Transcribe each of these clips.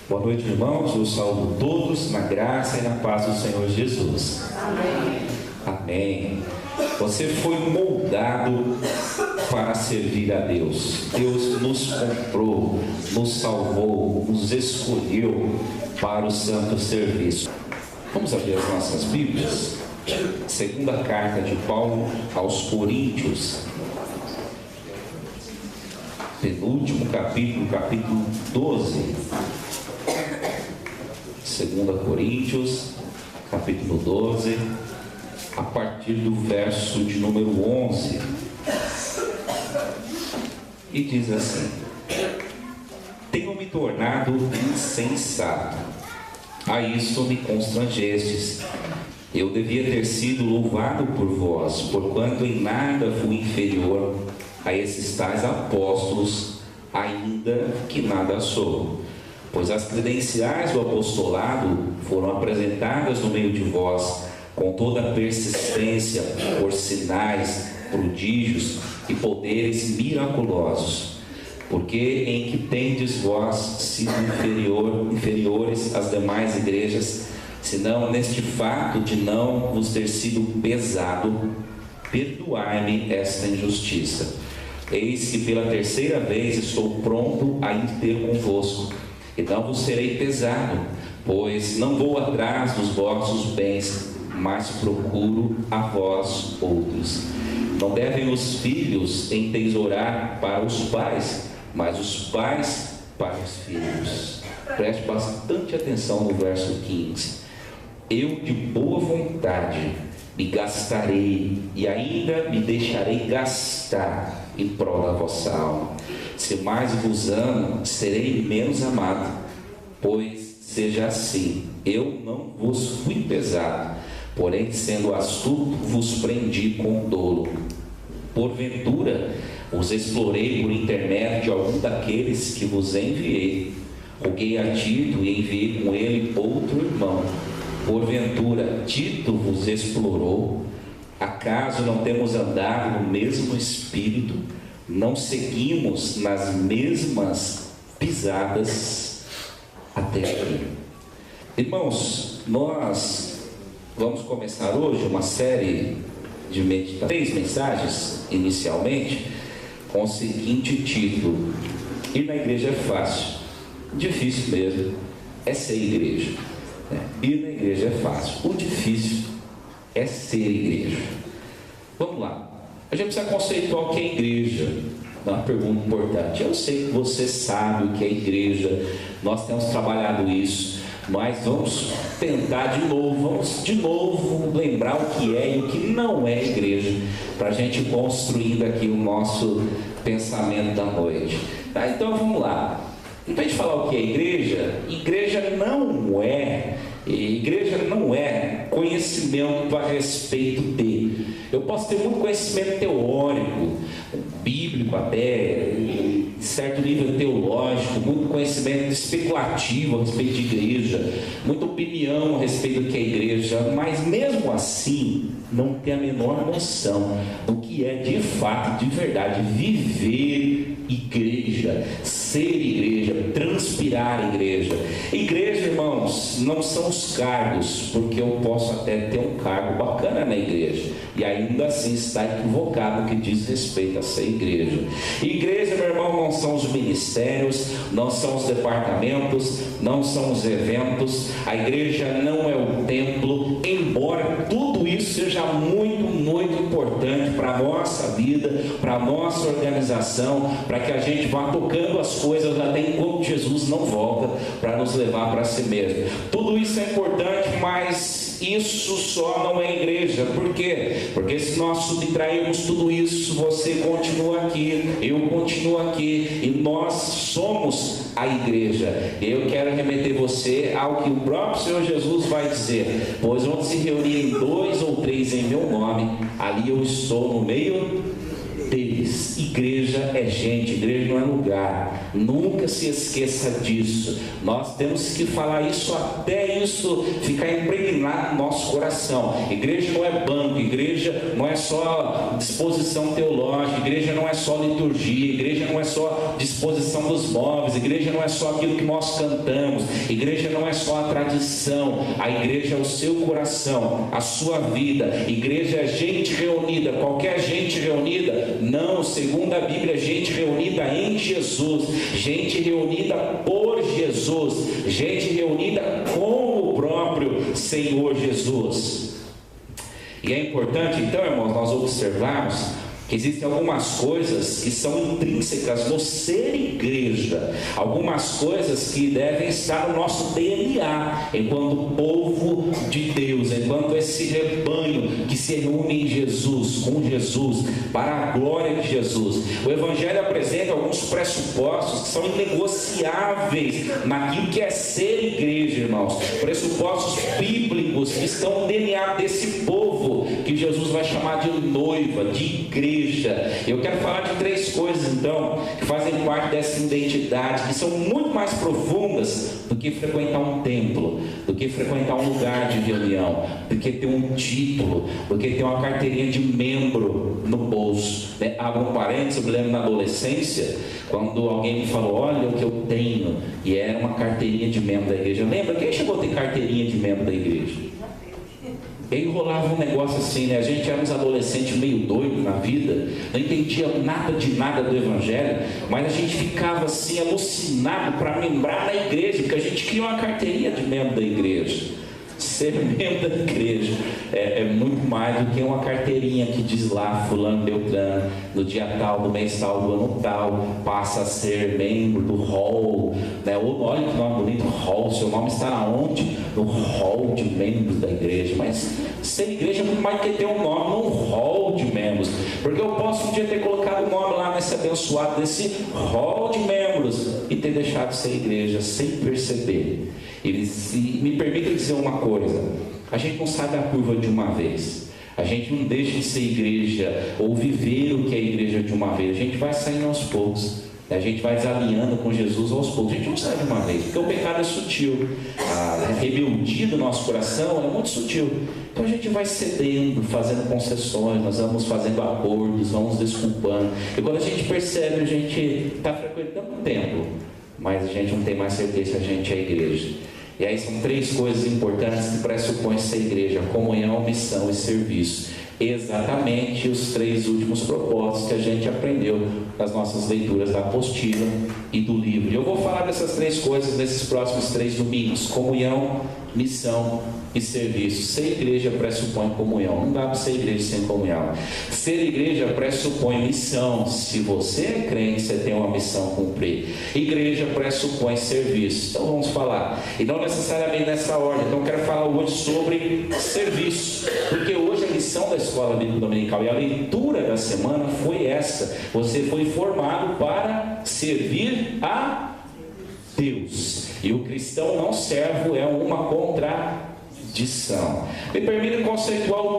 Boa noite, irmãos. Eu saúdo todos na graça e na paz do Senhor Jesus. Amém. Amém. Você foi moldado para servir a Deus. Deus nos comprou, nos salvou, nos escolheu para o santo serviço. Vamos abrir as nossas Bíblias. Segunda carta de Paulo aos Coríntios. Penúltimo capítulo, capítulo 12. 2 Coríntios, capítulo 12, a partir do verso de número 11. E diz assim: tenho me tornado insensato, a isso me constrangestes. Eu devia ter sido louvado por vós, porquanto em nada fui inferior a esses tais apóstolos, ainda que nada sou. Pois as credenciais do apostolado foram apresentadas no meio de vós, com toda a persistência, por sinais, prodígios e poderes miraculosos. Porque em que tendes vós sido inferiores às demais igrejas, senão neste fato de não vos ter sido pesado, perdoai-me esta injustiça. Eis que pela terceira vez estou pronto a ir ter convosco, e não vos serei pesado, pois não vou atrás dos vossos bens, mas procuro a vós outros. Não devem os filhos entesourar para os pais, mas os pais para os filhos. Preste bastante atenção no verso 15. Eu de boa vontade me gastarei e ainda me deixarei gastar em prol da vossa alma. Se mais vos amo, serei menos amado. Pois seja assim, eu não vos fui pesado, porém sendo astuto vos prendi com dolo. Porventura os explorei por intermédio de algum daqueles que vos enviei. Roguei a Tito e enviei com ele outro irmão. Porventura Tito vos explorou? Acaso não temos andado no mesmo espírito? Não seguimos nas mesmas pisadas até aqui? Irmãos, nós vamos começar hoje uma série de meditações, 3 mensagens inicialmente, com o seguinte título: ir na igreja é fácil, difícil mesmo é ser igreja. Ir na igreja é fácil, o difícil é ser igreja. Vamos lá. A gente precisa conceituar o que é igreja. É uma pergunta importante. Eu sei que você sabe o que é igreja, nós temos trabalhado isso, mas vamos tentar vamos de novo lembrar o que é e o que não é igreja, para a gente ir construindo aqui o nosso pensamento da noite. Tá? Então vamos lá. Para a gente falar o que é igreja, igreja não é conhecimento a respeito de. Eu posso ter muito conhecimento teórico, bíblico até, certo nível teológico, muito conhecimento especulativo a respeito de igreja, muita opinião a respeito do que é igreja, mas mesmo assim não tem a menor noção do que é de fato, de verdade, viver igreja, ser igreja, transpirar igreja. Igreja, irmãos, não são os cargos, porque eu posso até ter um cargo bacana na igreja e ainda assim está equivocado no que diz respeito a ser igreja. Igreja, meu irmão, não são os ministérios, não são os departamentos, não são os eventos. A igreja não é o templo, embora tudo isso seja muito, muito importante para a nossa vida, para a nossa organização, para que a gente vá tocando as coisas até enquanto Jesus não volta para nos levar para si mesmo. Tudo isso é importante, mas isso só não é igreja. Por quê? Porque se nós subtrairmos tudo isso, você continua aqui, eu continuo aqui, e nós somos a igreja. Eu quero remeter você ao que o próprio Senhor Jesus vai dizer: pois onde se reunirem 2 ou 3 em meu nome, ali eu estou no meio deles. Igreja é gente, igreja não é lugar. Nunca se esqueça disso. Nós temos que falar isso até isso ficar impregnado no nosso coração. Igreja não é banco, igreja não é só disposição teológica, igreja não é só liturgia, igreja não não é só disposição dos móveis, igreja não é só aquilo que nós cantamos, igreja não é só a tradição, a igreja é o seu coração, a sua vida. Igreja é gente reunida, qualquer gente reunida? Não, segundo a Bíblia, gente reunida em Jesus, gente reunida por Jesus, gente reunida com o próprio Senhor Jesus. E é importante então, irmãos, nós observarmos que existem algumas coisas que são intrínsecas no ser igreja, algumas coisas que devem estar no nosso DNA, enquanto povo de Deus, enquanto esse rebanho que se reúne em Jesus, com Jesus, para a glória de Jesus. O Evangelho apresenta alguns pressupostos que são inegociáveis naquilo que é ser igreja, irmãos, pressupostos bíblicos que estão no DNA desse povo, que Jesus vai chamar de noiva, de igreja. Eu quero falar de 3 coisas então que fazem parte dessa identidade, que são muito mais profundas do que frequentar um templo, do que frequentar um lugar de reunião, do que ter um título, do que ter uma carteirinha de membro no bolso. Abro um parênteses, eu me lembro na adolescência, quando alguém me falou, olha o que eu tenho, e era uma carteirinha de membro da igreja. Lembra? Quem chegou a ter carteirinha de membro da igreja? E rolava um negócio assim, né? A gente era uns adolescentes meio doidos na vida, não entendia nada do Evangelho, mas a gente ficava assim alucinado para membrar na igreja, porque a gente queria uma carteirinha de membro da igreja. Ser membro da igreja é muito mais do que uma carteirinha que diz lá, fulano Beltrano, no dia tal, do mês tal, do ano tal, passa a ser membro do hall, né? Olha que nome bonito, hall, seu nome está onde? No hall de membros da igreja. Mas ser igreja é muito mais que ter um nome num hall de membros, porque eu posso um dia ter colocado o nome lá nesse abençoado, nesse hall de membros, e ter deixado de ser igreja sem perceber. E me permita dizer uma coisa, a gente não sabe a curva de uma vez, a gente não deixa de ser igreja ou viver o que é igreja de uma vez, a gente vai saindo aos poucos, a gente vai desalinhando com Jesus aos poucos, a gente não sai de uma vez, porque o pecado é sutil, a rebeldia do nosso coração é muito sutil, então a gente vai cedendo, fazendo concessões, nós vamos fazendo acordos, vamos desculpando, e quando a gente percebe, a gente está frequentando o templo, mas a gente não tem mais certeza se a gente é igreja. E aí são 3 coisas importantes que pressupõem ser igreja: comunhão, missão e serviço. Exatamente os 3 últimos propósitos que a gente aprendeu nas nossas leituras da apostila e do livro. Eu vou falar dessas 3 coisas nesses próximos 3 domingos: comunhão, missão e serviço. Ser igreja pressupõe comunhão, não dá para ser igreja sem comunhão. Ser igreja pressupõe missão. Se você é crente, você tem uma missão a cumprir. Igreja pressupõe serviço. Então vamos falar, e não necessariamente nessa ordem. Então eu quero falar hoje sobre serviço, porque hoje a lição da Escola Bíblica Dominical e a leitura da semana foi essa: você foi formado para servir a Deus, e o cristão não servo é uma contradição. Me permita conceituar o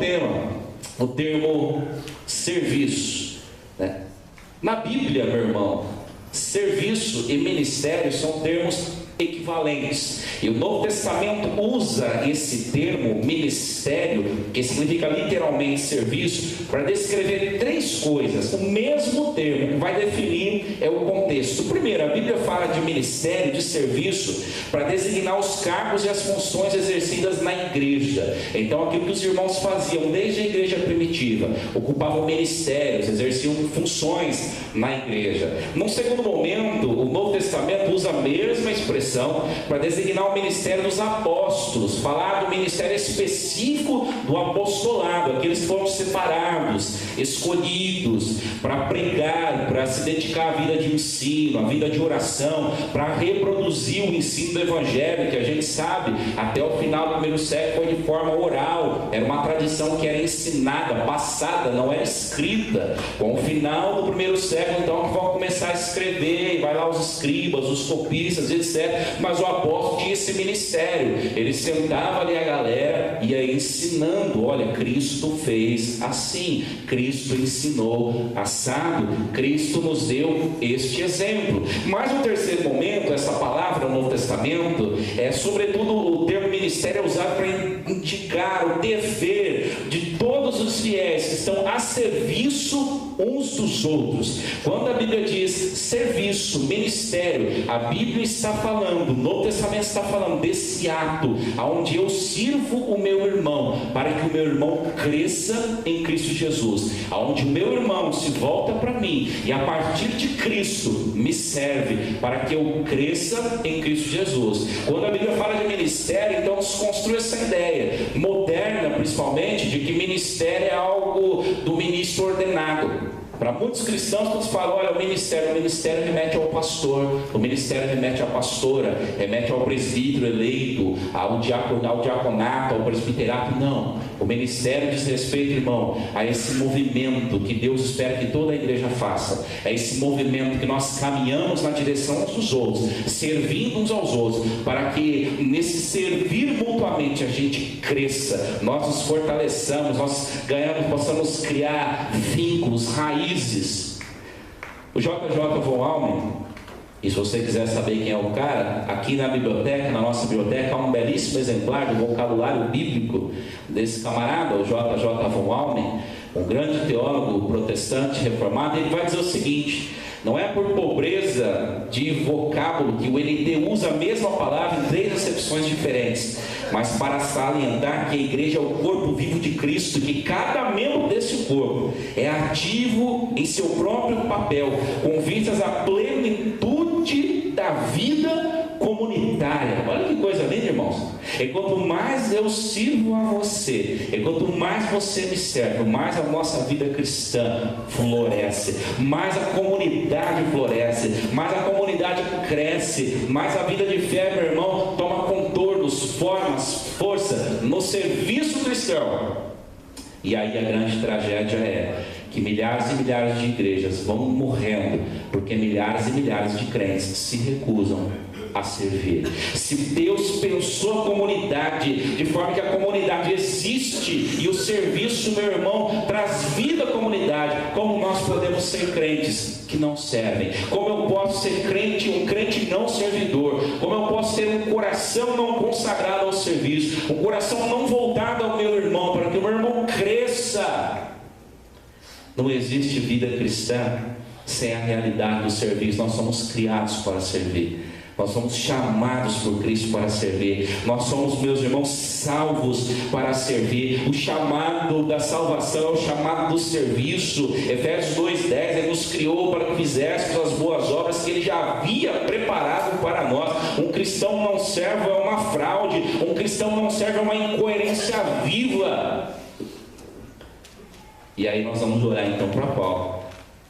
termo serviço, né? Na Bíblia, meu irmão, serviço e ministério são termos equivalentes, e o Novo Testamento usa esse termo ministério, que significa literalmente serviço, para descrever 3 coisas. O mesmo termo que vai definir é o contexto. Primeiro, a Bíblia fala de ministério, de serviço, para designar os cargos e as funções exercidas na igreja. Então aquilo que os irmãos faziam desde a igreja primitiva, ocupavam ministérios, exerciam funções na igreja. Num segundo momento, o Novo Testamento usa a mesma expressão para designar o ministério dos apóstolos, falar do ministério específico do apostolado, aqueles que foram separados, escolhidos para pregar, para se dedicar à vida de ensino, à vida de oração, para reproduzir o ensino do Evangelho, que a gente sabe, até o final do primeiro século foi de forma oral, era uma tradição que era ensinada, passada, não era escrita. Com o final do primeiro século, então, que vão começar a escrever, e vai lá os escribas, os copistas, etc. Mas o apóstolo tinha esse ministério, ele sentava ali a galera e ia ensinando: olha, Cristo fez assim, Cristo ensinou assado, Cristo nos deu este exemplo. Mas no terceiro momento, essa palavra no Novo Testamento é sobretudo o termo ministério é usado para indicar o dever de todos os fiéis que estão a serviço uns dos outros. Quando a Bíblia diz serviço, ministério, a Bíblia está falando, o Novo Testamento está falando desse ato, onde eu sirvo o meu irmão, para que o meu irmão cresça em Cristo Jesus, onde o meu irmão se volta para mim, e a partir de Cristo me serve, para que eu cresça em Cristo Jesus. Quando a Bíblia fala de ministério, então se construi essa ideia, moderna principalmente, de que ministério é algo do ministro ordenado. Para muitos cristãos, quando se fala, olha, o ministério remete ao pastor, o ministério remete à pastora, remete ao presbítero eleito, ao diaconato, ao presbiterato. Não, o ministério diz respeito, irmão, a esse movimento que Deus espera que toda a igreja faça, é esse movimento que nós caminhamos na direção uns dos outros, servindo uns aos outros, para que nesse servir mutuamente a gente cresça, nós nos fortaleçamos, nós ganhamos, possamos criar vínculos, raízes. O JJ Von Almen, e se você quiser saber quem é o cara, aqui na biblioteca, na nossa biblioteca, há um belíssimo exemplar do vocabulário bíblico desse camarada, o JJ Von Almen, um grande teólogo protestante reformado. Ele vai dizer o seguinte: não é por pobreza de vocábulo que o NT usa a mesma palavra em 3 acepções diferentes, mas para salientar que a igreja é o corpo vivo de Cristo, que cada membro desse corpo é ativo em seu próprio papel, com vistas à plenitude da vida comunitária. Olha que coisa linda, irmãos. E quanto mais eu sirvo a você, e quanto mais você me serve, mais a nossa vida cristã floresce, mais a comunidade floresce, mais a comunidade cresce, mais a vida de fé, meu irmão, toma contornos, formas, força no serviço cristão. E aí a grande tragédia é que milhares e milhares de igrejas vão morrendo, porque milhares e milhares de crentes se recusam a servir. Se Deus pensou a comunidade de forma que a comunidade existe, e o serviço, meu irmão, traz vida à comunidade, como nós podemos ser crentes que não servem? Como eu posso ser crente, um crente não servidor? Como eu posso ter um coração não consagrado ao serviço, um coração não voltado ao meu irmão, para que o meu irmão cresça? Não existe vida cristã sem a realidade do serviço. Nós somos criados para servir. Nós somos chamados por Cristo para servir. Nós somos, meus irmãos, salvos para servir. O chamado da salvação é o chamado do serviço. Efésios 2:10, Ele nos criou para que fizéssemos as boas obras que Ele já havia preparado para nós. Um cristão não servo é uma fraude. Um cristão não servo é uma incoerência viva. E aí nós vamos orar então para Paulo,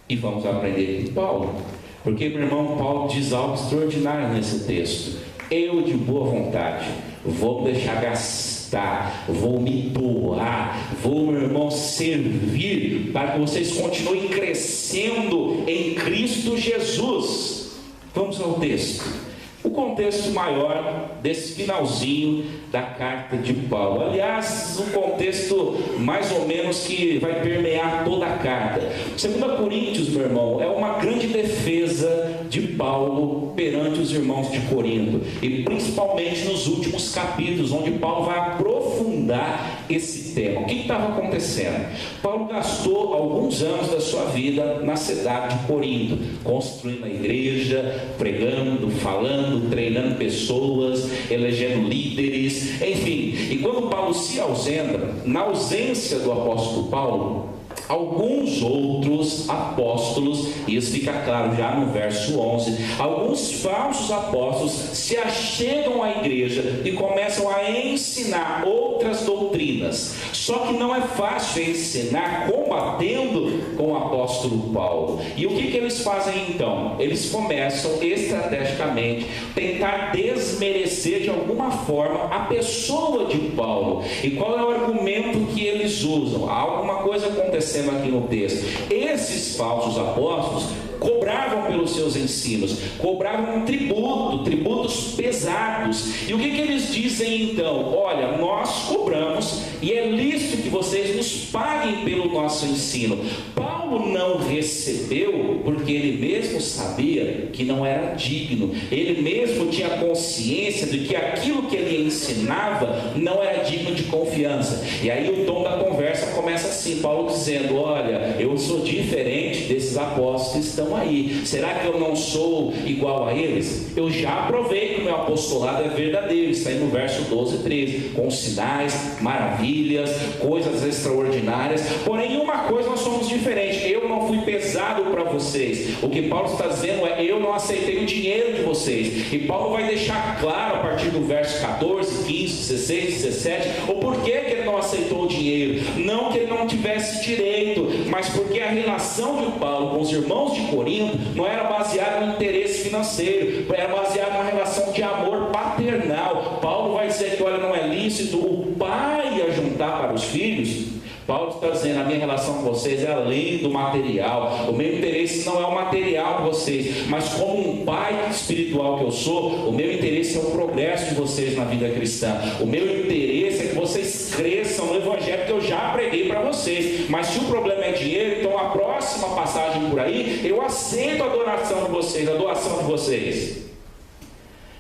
e vamos aprender com Paulo. Porque, meu irmão, Paulo diz algo extraordinário nesse texto. Eu, de boa vontade, vou deixar gastar, vou me doar, vou, meu irmão, servir, para que vocês continuem crescendo em Cristo Jesus. Vamos ao texto. O contexto maior desse finalzinho da carta de Paulo. Aliás, um contexto mais ou menos que vai permear toda a carta. 2 Coríntios, meu irmão, é uma grande defesa de Paulo perante os irmãos de Corinto. E principalmente nos últimos capítulos, onde Paulo vai aprofundar esse tema. O que estava acontecendo? Paulo gastou alguns anos da sua vida na cidade de Corinto, construindo a igreja, pregando, falando, treinando pessoas, elegendo líderes, enfim. E quando Paulo se ausenta, na ausência do apóstolo Paulo, alguns outros apóstolos, e isso fica claro já no verso 11, alguns falsos apóstolos se achegam à igreja e começam a ensinar outras doutrinas. Só que não é fácil ensinar combatendo com o apóstolo Paulo. E o que eles fazem então? Eles começam estrategicamente tentar desmerecer de alguma forma a pessoa de Paulo. E qual é o argumento que eles usam? Há alguma coisa acontecendo aqui no texto. Esses falsos apóstolos cobravam pelos seus ensinos, cobravam tributos pesados. E o que eles dizem então? Olha, nós cobramos e é lícito que vocês nos paguem pelo nosso ensino. Paulo não recebeu porque ele mesmo sabia que não era digno, ele mesmo tinha consciência de que aquilo que ele ensinava não era digno de confiança. E aí o tom da conversa começa assim, Paulo dizendo: olha, eu sou diferente desses apóstolos que estão aí, será que eu não sou igual a eles? Eu já provei que o meu apostolado é verdadeiro, está aí no verso 12 e 13, com sinais, maravilhas, coisas extraordinárias. Porém, em uma coisa nós somos diferentes: eu não fui pesado para vocês. O que Paulo está dizendo é: eu não aceitei o dinheiro de vocês. E Paulo vai deixar claro a partir do verso 14, 15, 16, 17 o porquê que ele não aceitou o dinheiro. Não que ele não tivesse direito, mas porque a relação de Paulo com os irmãos de Corinto não era baseada no interesse financeiro, era baseada numa relação de amor paternal. Paulo vai dizer que, olha, não é lícito o pai ajuntar para os filhos. Paulo está dizendo: a minha relação com vocês é além do material. O meu interesse não é o material de vocês, mas como um pai espiritual que eu sou, o meu interesse é o progresso de vocês na vida cristã. O meu interesse é que vocês cresçam no evangelho que eu já preguei para vocês. Mas se o problema é dinheiro, então a próxima passagem por aí, eu aceito a adoração de vocês, a doação de vocês.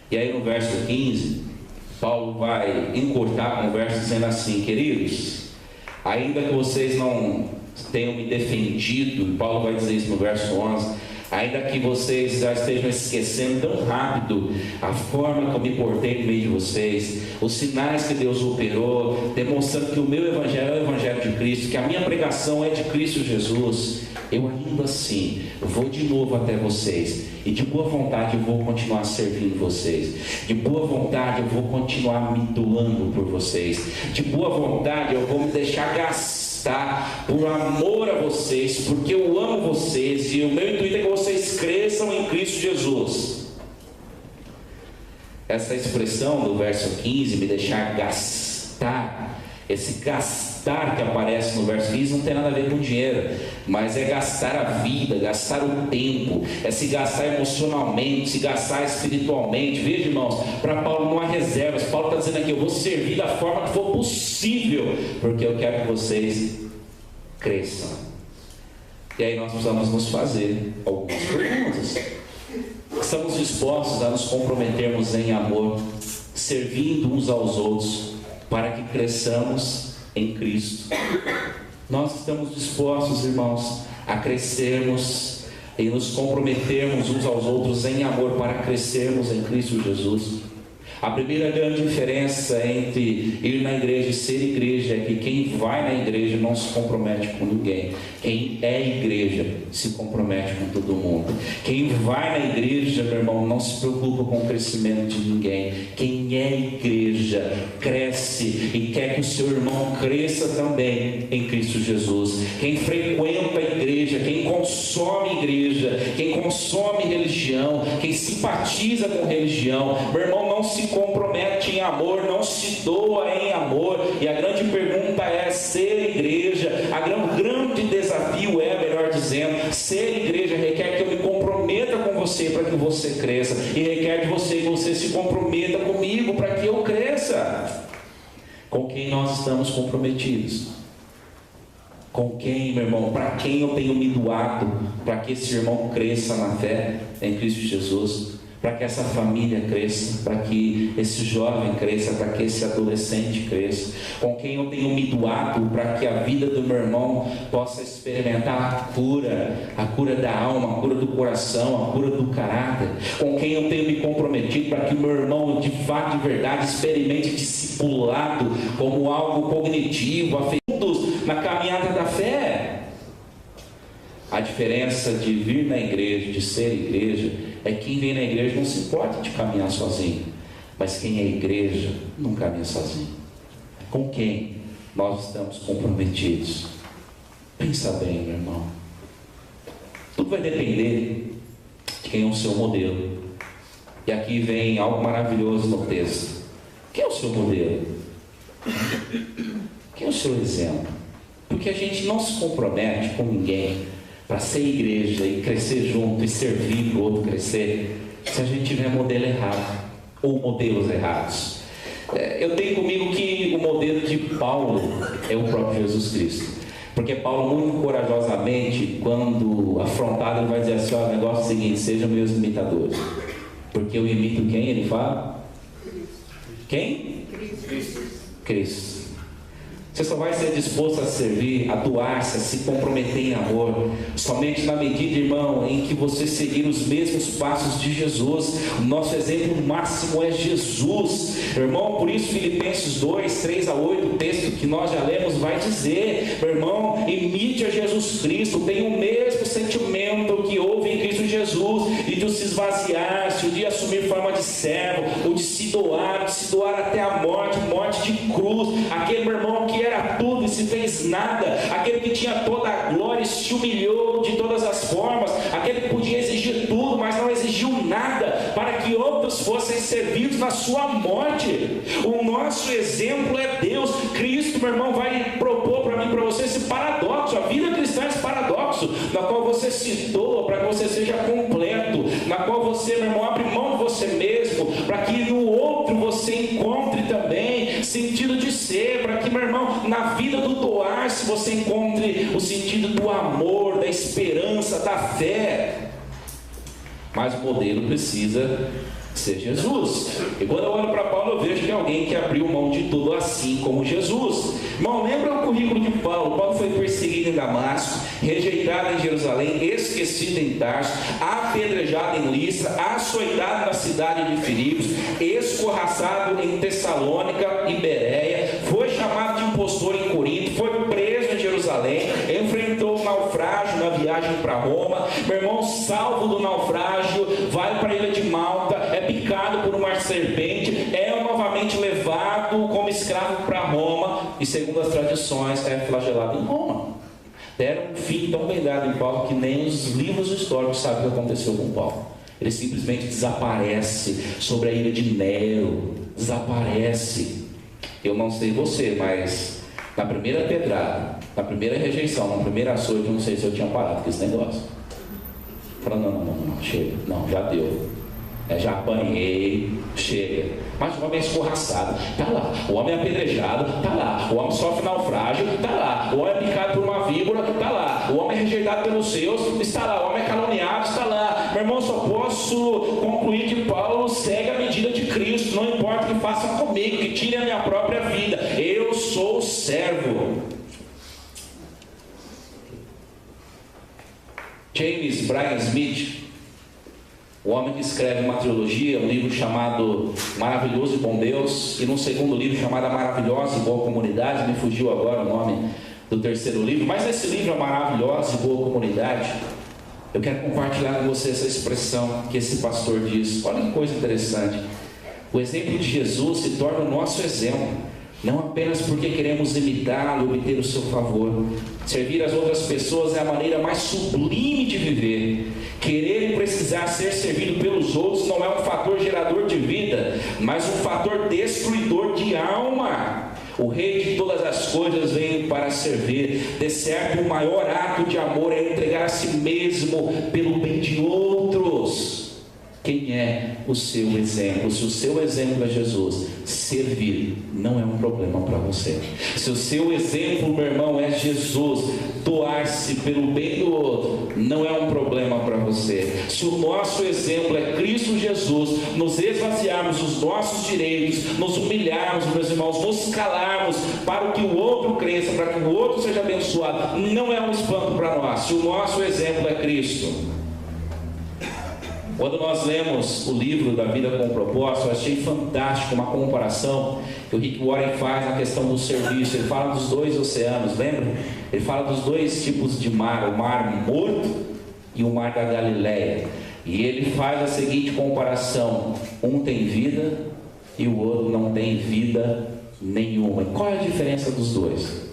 E aí no verso 15, Paulo vai encurtar a conversa dizendo assim: queridos, ainda que vocês não tenham me defendido, Paulo vai dizer isso no verso 11, ainda que vocês já estejam esquecendo tão rápido a forma que eu me portei no meio de vocês, os sinais que Deus operou, demonstrando que o meu evangelho é o evangelho de Cristo, que a minha pregação é de Cristo Jesus, eu ainda assim vou de novo até vocês, e de boa vontade eu vou continuar servindo vocês, de boa vontade eu vou continuar me doando por vocês, de boa vontade eu vou me deixar gastar por amor a vocês, porque eu amo vocês, e o meu intuito é que vocês cresçam em Cristo Jesus. Essa expressão do verso 15, me deixar gastar, esse gastar que aparece no verso 15 não tem nada a ver com dinheiro, mas é gastar a vida, gastar o tempo, é se gastar emocionalmente, se gastar espiritualmente. Veja, irmãos, para Paulo não há reservas. Paulo está dizendo aqui: eu vou servir da forma que for possível, porque eu quero que vocês cresçam. E aí nós precisamos nos fazer algumas perguntas. Estamos dispostos a nos comprometermos em amor, servindo uns aos outros, para que cresçamos em Cristo? Nós estamos dispostos, irmãos, a crescermos e nos comprometermos uns aos outros em amor para crescermos em Cristo Jesus? A primeira grande diferença entre ir na igreja e ser igreja é que quem vai na igreja não se compromete com ninguém. Quem é igreja se compromete com todo mundo. Quem vai na igreja, meu irmão, não se preocupa com o crescimento de ninguém. Quem é igreja cresce e quer que o seu irmão cresça também em Cristo Jesus. Quem frequenta a igreja, quem consome igreja, quem consome religião, quem simpatiza com religião, meu irmão, não se compromete em amor, não se doa em amor. E a grande pergunta é: ser igreja, o grande desafio é, melhor dizendo, ser igreja requer que eu me comprometa com você para que você cresça, e requer de você que você se comprometa comigo para que eu cresça. Com quem nós estamos comprometidos? Com quem, meu irmão? Para quem eu tenho me doado para que esse irmão cresça na fé em Cristo Jesus? Para que essa família cresça, para que esse jovem cresça, para que esse adolescente cresça? Com quem eu tenho me doado para que a vida do meu irmão possa experimentar a cura da alma, a cura do coração, a cura do caráter? Com quem eu tenho me comprometido para que o meu irmão, de fato, de verdade, experimente discipulado como algo cognitivo, afetivo na caminhada da fé? A diferença de vir na igreja, de ser igreja, é que quem vem na igreja não se importa de caminhar sozinho, mas quem é igreja não caminha sozinho. Com quem nós estamos comprometidos? Pensa bem, meu irmão. Tudo vai depender de quem é o seu modelo. E aqui vem algo maravilhoso no texto. Quem é o seu modelo? Quem é o seu exemplo? Porque a gente não se compromete com ninguém para ser igreja e crescer junto e servir para o outro crescer, se a gente tiver modelo errado ou modelos errados. Eu tenho comigo que o modelo de Paulo é o próprio Jesus Cristo, porque Paulo muito corajosamente, quando afrontado, ele vai dizer assim: o negócio é o seguinte, sejam meus imitadores, porque eu imito quem? Ele fala? Quem? Cristo. Você só vai ser disposto a servir, a doar-se, a se comprometer em amor, somente na medida, irmão, em que você seguir os mesmos passos de Jesus. O nosso exemplo máximo é Jesus, irmão. Por isso Filipenses 2, 3 a 8, o texto que nós já lemos, vai dizer: meu irmão, imite a Jesus Cristo, tenha o mesmo sentimento que houve em Cristo Jesus, e de se esvaziar-se, o de assumir forma de servo, o de se doar até a morte, morte de cruz. Aquele, meu irmão, que era tudo e se fez nada, aquele que tinha toda a glória e se humilhou de todas as formas, aquele que podia exigir tudo, mas não exigiu nada, para que outros fossem servidos na sua morte. O nosso exemplo é Deus. Cristo, meu irmão, vai propor para mim e para você esse paradoxo. A vida cristã é esse paradoxo, na qual você se doa para que você seja completo, na qual você, meu irmão, abre mão de você mesmo, para que no outro você encontre também sentido de ser, para que, meu irmão, na vida do doar-se você encontre o sentido do amor, da esperança, da fé. Mas o modelo precisa ser Jesus. E quando eu olho para Paulo, eu vejo que é alguém que abriu mão de tudo, assim como Jesus. Irmão, lembra o currículo de Paulo? Paulo foi perseguido em Damasco, rejeitado em Jerusalém, esquecido em Tarso, apedrejado em Listra, açoitado na cidade de Filipos, escorraçado em Tessalônica e Bereia, foi chamado de impostor em Corinto, foi preso em Jerusalém, enfrentou um naufrágio na viagem para Roma. Meu irmão, salvo do naufrágio, vai para a ilha de Malta, é picado por uma serpente, é novamente levado como escravo para Roma e, segundo as tradições, é flagelado em Roma. Deram um fim tão bem dado em Paulo que nem os livros históricos sabem o que aconteceu com Paulo. Ele simplesmente desaparece sobre a ilha de Nero, desaparece. Eu não sei você, mas na primeira pedrada, na primeira rejeição, na primeira açoite, eu não sei se eu tinha parado com esse negócio. Falando, não, chega, não, já deu. Já apanhei, chega. Mas o homem é escorraçado, está lá. O homem é apedrejado, está lá. O homem sofre naufrágio, está lá. O homem é picado por uma víbora, está lá. O homem é rejeitado pelos seus, está lá. O homem é caluniado, está lá. Meu irmão, só posso concluir que Paulo segue a medida de Cristo. Não importa o que façam comigo, que tirem a minha própria vida. Eu sou servo. James Bryan Smith, o homem que escreve uma trilogia, um livro chamado Maravilhoso e Bom Deus, e num segundo livro chamado A Maravilhosa e Boa Comunidade, me fugiu agora o nome do terceiro livro, mas esse livro, A Maravilhosa e Boa Comunidade, eu quero compartilhar com você essa expressão que esse pastor diz. Olha que coisa interessante. O exemplo de Jesus se torna o nosso exemplo, não apenas porque queremos imitá-lo e obter o seu favor. Servir as outras pessoas é a maneira mais sublime de viver. Querer e precisar ser servido pelos outros não é um fator gerador de vida, mas um fator destruidor de alma. O Rei de todas as coisas veio para servir. De certo, o maior ato de amor é entregar a si mesmo pelo bem de outros. Quem é o seu exemplo? Se o seu exemplo é Jesus, servir não é um problema para você. Se o seu exemplo, meu irmão, é Jesus, doar-se pelo bem do outro não é um problema para você. Se o nosso exemplo é Cristo Jesus, nos esvaziarmos dos nossos direitos, nos humilharmos, meus irmãos, nos calarmos para que o outro cresça, para que o outro seja abençoado, não é um espanto para nós. Se o nosso exemplo é Cristo. Quando nós lemos o livro da Vida com Propósito, eu achei fantástico uma comparação que o Rick Warren faz na questão do serviço. Ele fala dos dois oceanos, lembra? Ele fala dos dois tipos de mar, o mar morto e o mar da Galileia. E ele faz a seguinte comparação: um tem vida e o outro não tem vida nenhuma. E qual é a diferença dos dois?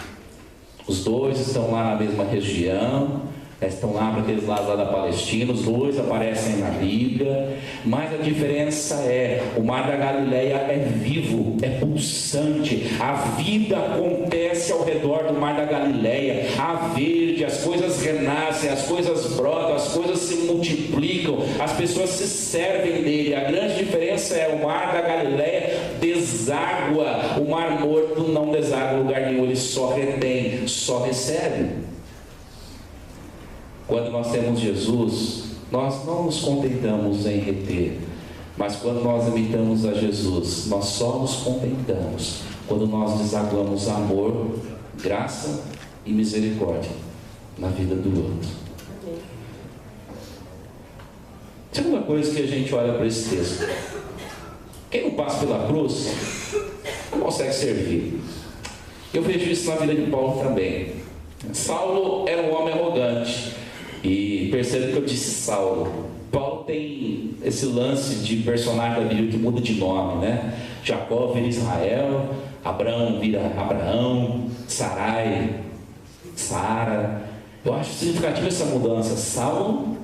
Os dois estão lá na mesma região, estão lá para aqueles lados lá da Palestina, os dois aparecem na Bíblia, mas a diferença é, o mar da Galileia é vivo, é pulsante, a vida acontece ao redor do mar da Galileia, há verde, as coisas renascem, as coisas brotam, as coisas se multiplicam, as pessoas se servem dele. A grande diferença é, o mar da Galileia deságua, o mar morto não deságua em lugar nenhum, ele só retém, só recebe. Quando nós temos Jesus, nós não nos contentamos em reter, mas quando nós imitamos a Jesus, nós só nos contentamos quando nós desaguamos amor, graça e misericórdia na vida do outro. Segunda coisa que a gente olha para esse texto: quem não passa pela cruz não consegue servir. Eu vejo isso na vida de Paulo também. Saulo era um homem arrogante. E percebe que eu disse Saulo. Paulo tem esse lance de personagem da Bíblia que muda de nome, né? Jacó vira Israel, Abraão vira Abraão, Sarai, Sara. Eu acho significativa essa mudança, Saulo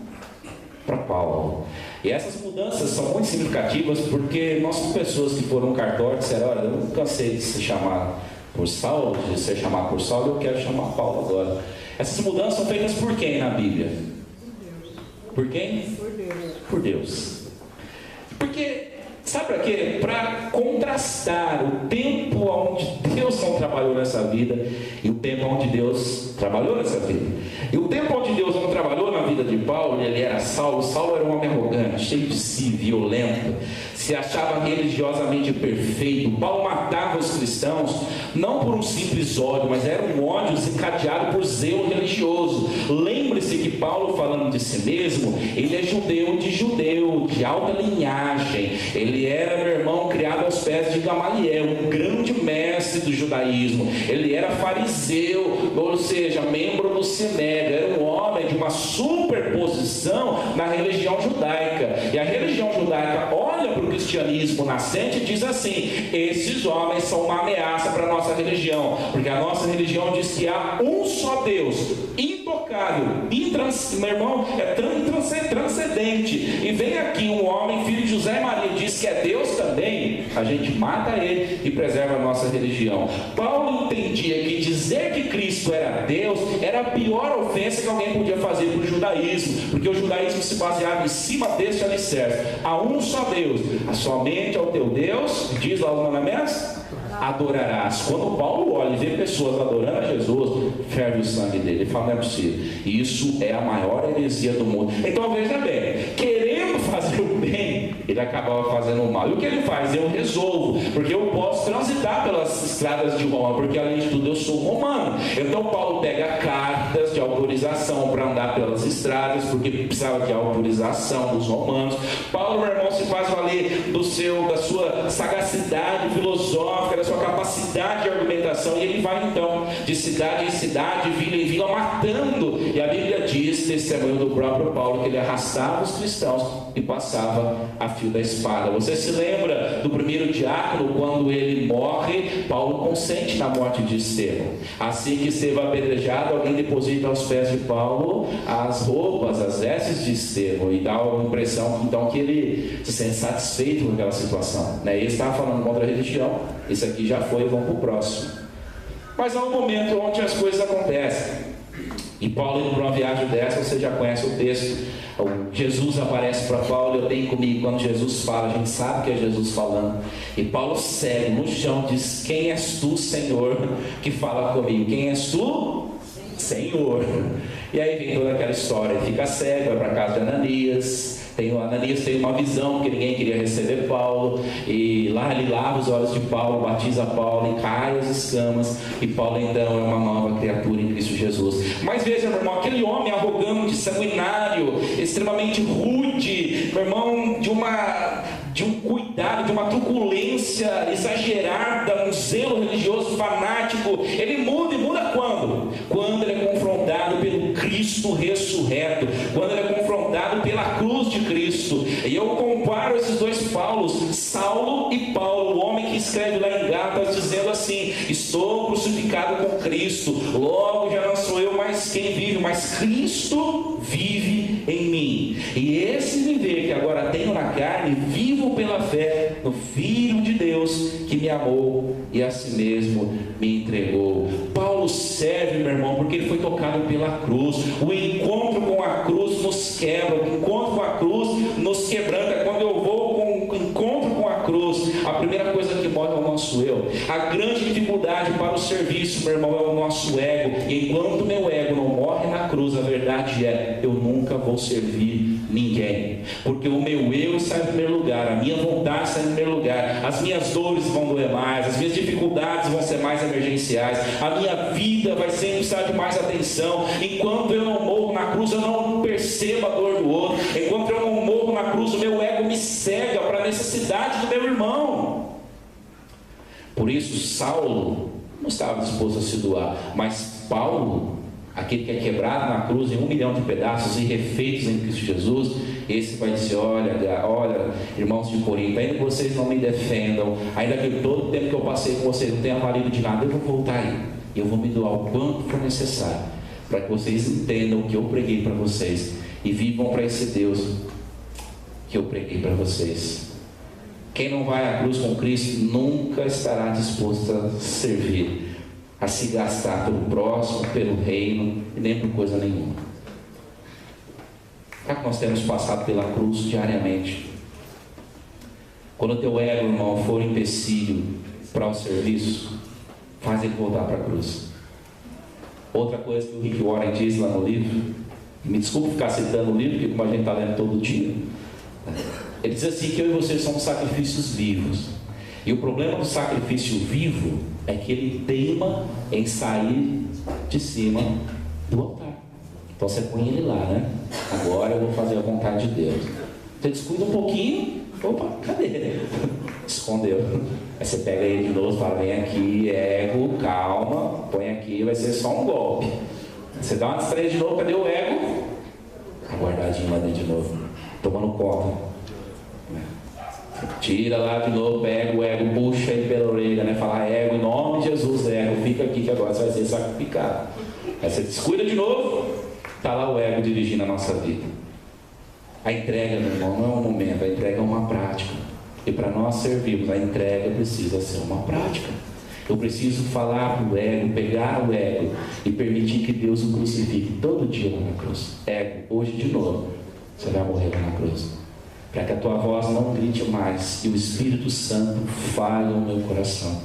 para Paulo. E essas mudanças são muito significativas porque nós somos pessoas que foram no cartório e disseram: olha, eu não cansei de se chamar por Saulo, de ser chamado por Saulo, eu quero chamar Paulo agora. Essas mudanças são feitas por quem na Bíblia? Por quem? Por Deus. Por Deus. Porque, sabe para quê? Para contrastar o tempo onde Deus não trabalhou nessa vida e o tempo onde Deus trabalhou nessa vida. E o tempo onde Deus não trabalhou na vida de Paulo, ele era Saulo. Saulo era um homem arrogante, cheio de si, violento, se achava religiosamente perfeito. Paulo matava os cristãos não por um simples ódio, mas era um ódio desencadeado por zelo religioso. Lembre-se que Paulo, falando de si mesmo, ele é judeu, de alta linhagem. Ele era, meu irmão, criado aos pés de Gamaliel, um grande mestre do judaísmo. Ele era fariseu, ou seja, membro do Sinédrio. Era um homem de uma superposição na religião judaica. E a religião judaica olha para o cristianismo nascente e diz assim: esses homens são uma ameaça para a nossa religião, porque a nossa religião diz que há um só Deus, intocável, meu irmão, transcendente. E vem aqui um homem, filho de José e Maria, diz que é Deus também, a gente mata ele e preserva a nossa religião. Paulo entendia que dizer que Cristo era Deus era a pior ofensa que alguém podia fazer para o judaísmo, porque o judaísmo se baseava em cima deste alicerce: há um só Deus, somente ao teu Deus, diz lá os mandamentos, adorarás. Quando Paulo olha e vê pessoas adorando a Jesus, ferve o sangue dele. Ele fala: não é possível, isso é a maior heresia do mundo. Então veja bem, querendo fazer o bem, ele acabava fazendo o mal. E o que ele faz? Eu resolvo, porque eu posso transitar pelas estradas de Roma, porque além de tudo eu sou romano. Então Paulo pega cartas de autorização para andar pelas estradas, porque precisava de autorização dos romanos. Paulo, meu irmão, se faz valer da sua sagacidade filosófica, da sua capacidade de argumentação, e ele vai então de cidade em cidade, vila em vila, matando. E a Bíblia diz, testemunho do próprio Paulo, que ele arrastava os cristãos e passava a fio da espada. Você se lembra do primeiro diácono, quando ele morre, Paulo consente na morte de Estevão. Assim que Estevão é apedrejado, alguém deposita aos pés de Paulo as roupas, as vestes de Estevão, e dá a impressão então que ele se sente satisfeito com aquela situação, né? Ele estava falando contra a religião, isso aqui já foi, vamos para o próximo. Mas há um momento onde as coisas acontecem, e Paulo indo para uma viagem dessa, você já conhece o texto. Jesus aparece para Paulo: eu tenho comigo. Quando Jesus fala, a gente sabe que é Jesus falando, e Paulo segue no chão, diz: quem és tu, Senhor, que fala comigo? Quem és tu? Senhor. E aí vem toda aquela história, ele fica cego, vai para a casa de Ananias. Ananias tem uma visão, porque ninguém queria receber Paulo, e lá ele lava os olhos de Paulo, batiza Paulo e cai as escamas, e Paulo então é uma nova criatura em Cristo Jesus. Mas veja, meu irmão, aquele homem arrogante, sanguinário, extremamente rude, meu irmão, de um cuidado, de uma truculência exagerada, um zelo religioso fanático, ele muda, e muda quando? Quando ele é confrontado pelo Cristo ressurreto, quando ele é confrontado pela cruz de Cristo. E eu comparo esses dois Paulos, Saulo e Paulo, o homem que escreve lá em Gálatas dizendo assim: estou crucificado com Cristo, logo já não sou eu, mas mais quem vive, mas Cristo vive em mim. E esse viver que agora tenho na carne, vivo pela fé no Filho de Deus, que me amou e a si mesmo me entregou. Paulo serve, meu irmão, porque ele foi tocado pela cruz. O encontro com a cruz nos quebra, o encontro com a cruz nos quebranta. Quando eu vou com o encontro com a cruz, a primeira coisa que morre é o nosso eu. A grande dificuldade para o serviço, meu irmão, é o nosso ego. E enquanto meu ego não morre na cruz, a verdade é, eu nunca vou servir ninguém, porque o meu eu está em primeiro lugar, a minha vontade está em primeiro lugar, as minhas dores vão doer mais, as minhas dificuldades vão ser mais emergenciais, a minha vida vai sempre precisar de mais atenção. Enquanto eu não morro na cruz, eu não percebo a dor do outro. Enquanto eu não morro na cruz, o meu ego me cega para a necessidade do meu irmão. Por isso Saulo não estava disposto a se doar, mas Paulo, aquele que é quebrado na cruz em 1 milhão de pedaços e refeitos em Cristo Jesus, esse vai dizer: olha, irmãos de Corinto, ainda que vocês não me defendam, ainda que todo o tempo que eu passei com vocês não tenha valido de nada, eu vou voltar aí, eu vou me doar o quanto for necessário, para que vocês entendam o que eu preguei para vocês e vivam para esse Deus que eu preguei para vocês. Quem não vai à cruz com Cristo nunca estará disposto a servir, a se gastar pelo próximo, pelo reino e nem por coisa nenhuma. Será que nós temos passado pela cruz diariamente? Quando o teu ego, irmão, for empecilho para o serviço, faz ele voltar para a cruz. Outra coisa que o Rick Warren diz lá no livro, me desculpe ficar citando o livro, porque como a gente está lendo todo dia, ele diz assim, que eu e você somos sacrifícios vivos. E o problema do sacrifício vivo é que ele teima em sair de cima do altar. Então você põe ele lá, né? Agora eu vou fazer a vontade de Deus. Você descuida um pouquinho, opa, cadê? Escondeu. Aí você pega ele de novo e fala: vem aqui, ego, calma, põe aqui, vai ser só um golpe. Você dá uma distraída de novo, cadê o ego? Guardadinho lá dentro de novo, tomando conta. Tira lá de novo, pega o ego, puxa ele pela orelha, né? Fala: ego, em nome de Jesus, ego, fica aqui que agora você vai ser sacrificado. Aí você descuida de novo, está lá o ego dirigindo a nossa vida. A entrega, meu irmão, não é um momento, a entrega é uma prática. E para nós servirmos, a entrega precisa ser uma prática. Eu preciso falar para o ego, pegar o ego e permitir que Deus o crucifique todo dia lá na cruz. Ego, hoje de novo, você vai morrer lá na cruz. Para que a tua voz não grite mais e o Espírito Santo fale no meu coração.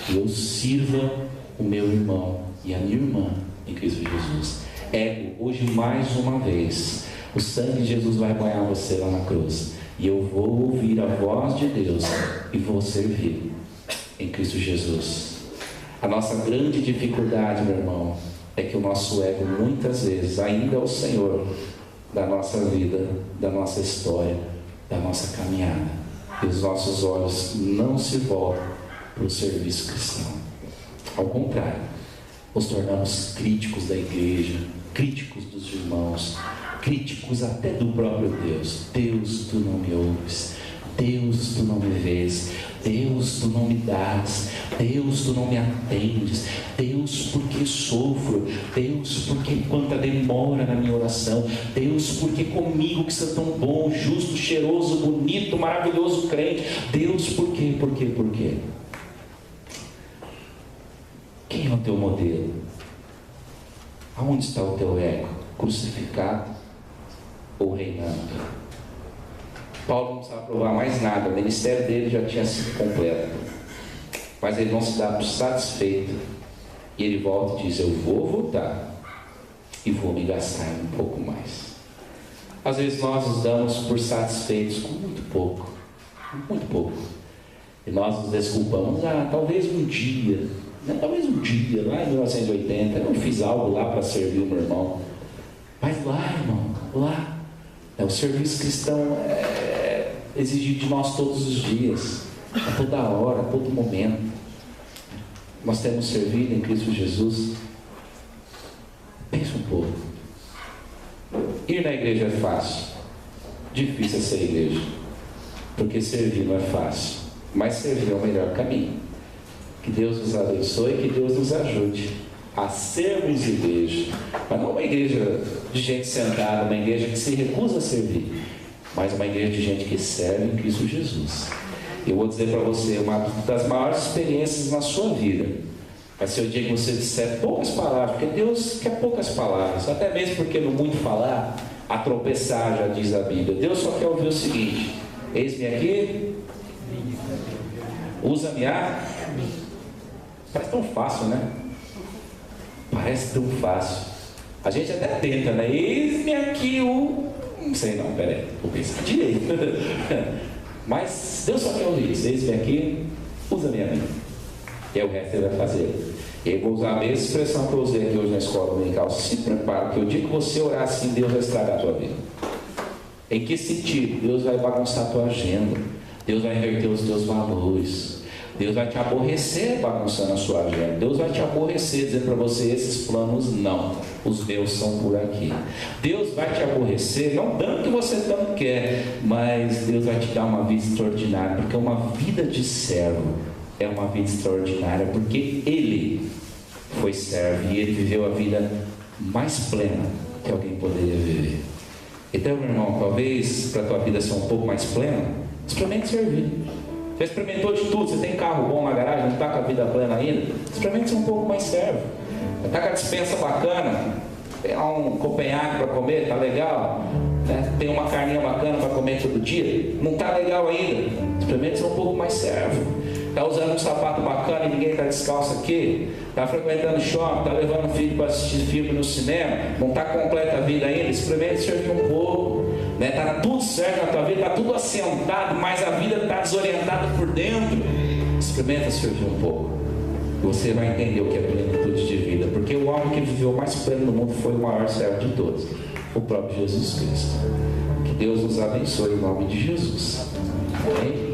E eu sirva o meu irmão e a minha irmã em Cristo Jesus. Ego, hoje mais uma vez, o sangue de Jesus vai banhar você lá na cruz. E eu vou ouvir a voz de Deus e vou servir em Cristo Jesus. A nossa grande dificuldade, meu irmão, é que o nosso ego muitas vezes ainda é o Senhor da nossa vida, da nossa história, da nossa caminhada. E os nossos olhos não se voltam para o serviço cristão. Ao contrário, nos tornamos críticos da igreja, críticos dos irmãos, críticos até do próprio Deus. Deus, tu não me ouves. Deus, tu não me vês. Deus, tu não me dás. Deus, tu não me atendes. Deus, porque sofro. Deus, porque quanta demora na minha oração. Deus, porque comigo que você é tão bom, justo, cheiroso, bonito, maravilhoso crente. Deus, por quê? Quem é o teu modelo? Aonde está o teu ego? Crucificado ou reinando? Paulo não precisava provar mais nada, o ministério dele já tinha sido completo, mas ele não se dá por satisfeito, e ele volta e diz: eu vou voltar e vou me gastar um pouco mais. Às vezes nós nos damos por satisfeitos com muito pouco, e nós nos desculpamos: talvez um dia, lá em 1980 eu fiz algo lá para servir o meu irmão. Mas lá, irmão, lá, o serviço cristão é exigido de nós todos os dias, a toda hora, a todo momento. Nós temos servido em Cristo Jesus. Pensa um pouco. Ir na igreja é fácil, difícil é ser igreja, porque servir não é fácil, mas servir é o melhor caminho. Que Deus nos abençoe e que Deus nos ajude a sermos igreja, mas não uma igreja de gente sentada, uma igreja que se recusa a servir, mas uma igreja de gente que serve em Cristo Jesus. Eu vou dizer para você, uma das maiores experiências na sua vida vai ser o dia que você disser poucas palavras, porque Deus quer poucas palavras, até mesmo porque no muito falar, a tropeçar, já diz a Bíblia. Deus só quer ouvir o seguinte: eis-me aqui, usa-me a... Parece tão fácil, né? Parece tão fácil. A gente até tenta, né? Eis-me aqui o... Não sei não, peraí, vou pensar direito. Mas Deus só quer ouvir isso: eis-me aqui, usa-me a mim. E o resto Ele vai fazer. E eu vou usar a mesma expressão que eu usei aqui hoje na escola dominical: se prepara, que o dia que você orar assim, Deus vai estragar a tua vida. Em que sentido? Deus vai bagunçar a tua agenda, Deus vai inverter os teus valores, Deus vai te aborrecer bagunçando a sua agenda, Deus vai te aborrecer dizendo para você: esses planos não, os meus são por aqui. Deus vai te aborrecer, não dando o que você tanto quer, mas Deus vai te dar uma vida extraordinária, porque uma vida de servo é uma vida extraordinária, porque Ele foi servo e Ele viveu a vida mais plena que alguém poderia viver. Então, meu irmão, talvez para a tua vida ser um pouco mais plena, experimente servir. Você experimentou de tudo, você tem carro bom na garagem, não está com a vida plena ainda, experimente ser um pouco mais servo. Está com a dispensa bacana, tem lá um copenhague para comer, está legal, né? Tem uma carninha bacana para comer todo dia, não está legal ainda, experimente ser um pouco mais servo. Está usando um sapato bacana e ninguém está descalço aqui, está frequentando shopping, está levando o filho para assistir filme no cinema, não está completa a vida ainda, experimente servir um pouco, né? Está tudo certo na tua vida, está tudo assentado, mas a vida está desorientada por dentro. Experimenta servir um pouco, você vai entender o que é plenitude de vida, porque o homem que viveu mais pleno no mundo foi o maior servo de todos, o próprio Jesus Cristo. Que Deus nos abençoe em nome de Jesus. Amém?